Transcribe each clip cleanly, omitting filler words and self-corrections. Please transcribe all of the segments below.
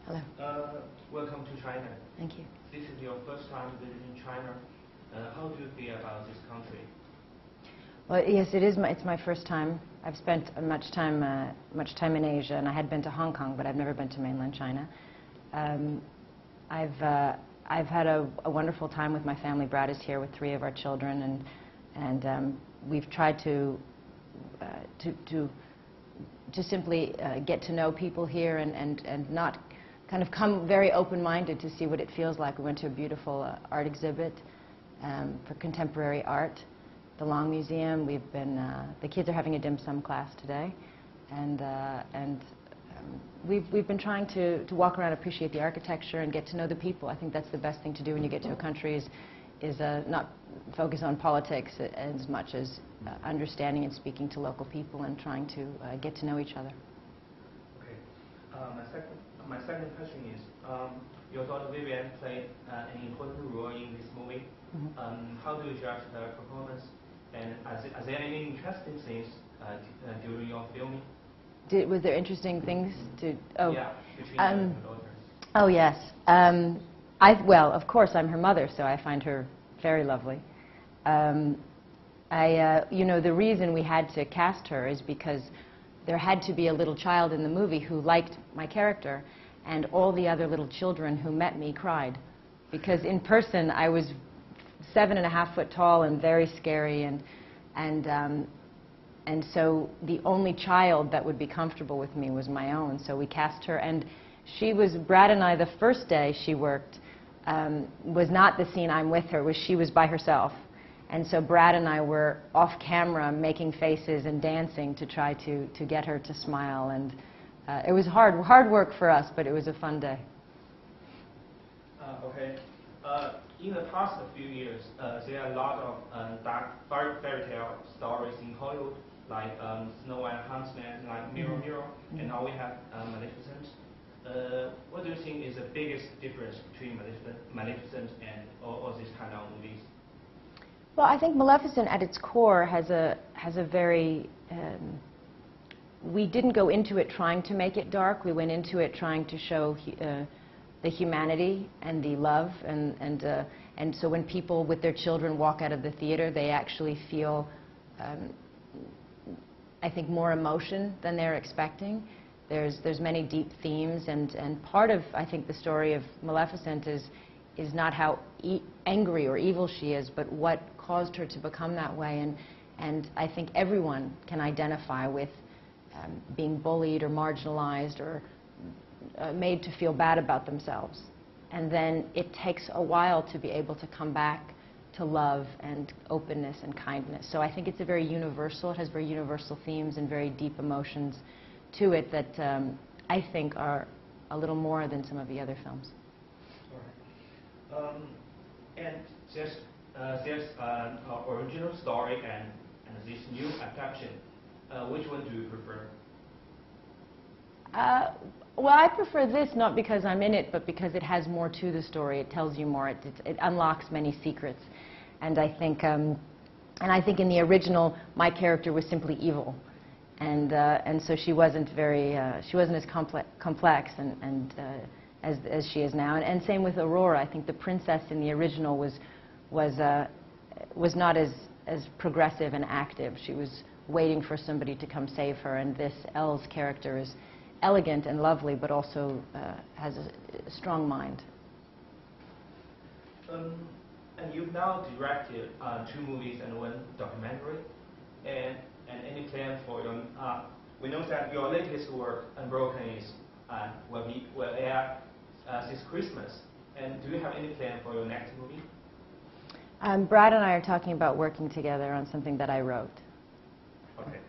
Hello. Welcome to China. Thank you. This is your first time visiting China. How do you feel about this country? Well, yes, it is. It's my first time. I've spent much time in Asia, and I had been to Hong Kong, but I've never been to mainland China. I've had a wonderful time with my family. Brad is here with 3 of our children, and we've tried to simply get to know people here and not kind of come very open-minded to see what it feels like. We went to a beautiful art exhibit for contemporary art, the Long Museum. We've been the kids are having a dim sum class today, and we've been trying to walk around, appreciate the architecture, and get to know the people. I think that's the best thing to do when you get to a country is not focus on politics as much as understanding and speaking to local people and trying to get to know each other. Okay. My second question is, your daughter Vivian played an important role in this movie. Mm-hmm. How do you judge her performance? And are there any interesting things during your filming? Was there interesting things to? Oh, yeah, between your daughters. Oh yes. Well, of course, I'm her mother, so I find her very lovely. You know, the reason we had to cast her is because there had to be a little child in the movie who liked my character, and all the other little children who met me cried, because in person I was 7.5 foot tall and very scary, and so the only child that would be comfortable with me was my own. So we cast her, and she was, Brad and I, the first day she worked, was not the scene I'm with her, she was by herself. And so Brad and I were off camera making faces and dancing to try to get her to smile, and it was hard work for us, but it was a fun day. Okay. In the past few years, there are a lot of dark fairy tale stories in Hollywood, like Snow White Huntsman, like Mirror Mirror, and now we have Maleficent. What do you think is the biggest difference between Maleficent and all these kind of movies? Well, I think Maleficent at its core has a very we didn't go into it trying to make it dark. We went into it trying to show the humanity and the love, and so when people with their children walk out of the theater, they actually feel, I think, more emotion than they're expecting. There's many deep themes, and part of, I think, the story of Maleficent is not how angry or evil she is, but what caused her to become that way. And I think everyone can identify with being bullied or marginalized or made to feel bad about themselves. And then it takes a while to be able to come back to love and openness and kindness. So I think it's a very universal, it has very universal themes and very deep emotions to it that I think are a little more than some of the other films. All right. And there's an original story and this new adaptation. Which one do you prefer? Well, I prefer this not because I'm in it, but because it has more to the story. It tells you more. It unlocks many secrets, and I think in the original, my character was simply evil, and so she wasn't as complex as she is now. And same with Aurora. I think the princess in the original was not as progressive and active. She was waiting for somebody to come save her, and this Elle's character is elegant and lovely, but also has a strong mind. And you've now directed 2 movies and 1 documentary, and any plan for your? We know that your latest work, Unbroken, will air this Christmas. And do you have any plan for your next movie? Brad and I are talking about working together on something that I wrote. Okay.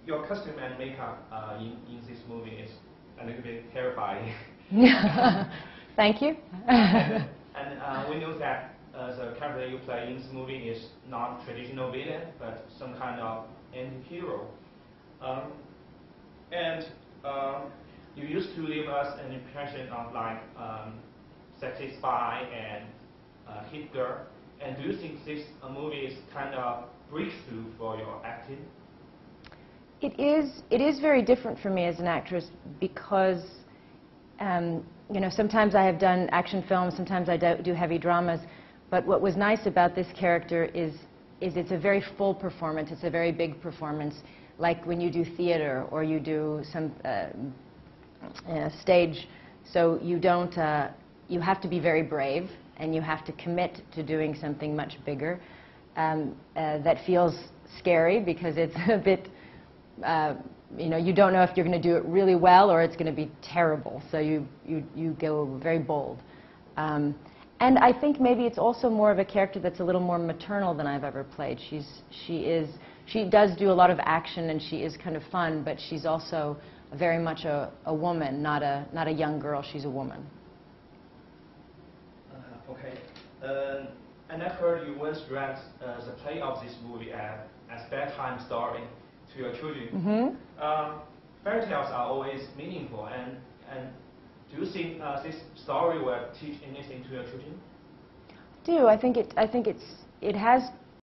Your costume and makeup in this movie is a little bit terrifying. Thank you. And we know that the character you play in this movie is not traditional villain, but some kind of anti-hero. And you used to leave us an impression of like sexy spy and hit girl. And do you think this movie is kind of breakthrough for your acting? It is very different for me as an actress because, you know, sometimes I have done action films, sometimes I do heavy dramas, but what was nice about this character is it's a very full performance, it's a very big performance, like when you do theater or you do some stage, so you don't, you have to be very brave and you have to commit to doing something much bigger that feels scary because it's a bit, you know, you don't know if you're going to do it really well or it's going to be terrible, so you go very bold. And I think maybe it's also more of a character that's a little more maternal than I've ever played. She does do a lot of action and she is kind of fun, but she's also very much a woman, not a young girl. She's a woman. Okay. And I heard you once read the play of this movie as bedtime story to your children. Mm-hmm. Fairy tales are always meaningful, and do you think this story will teach anything to your children? I think it has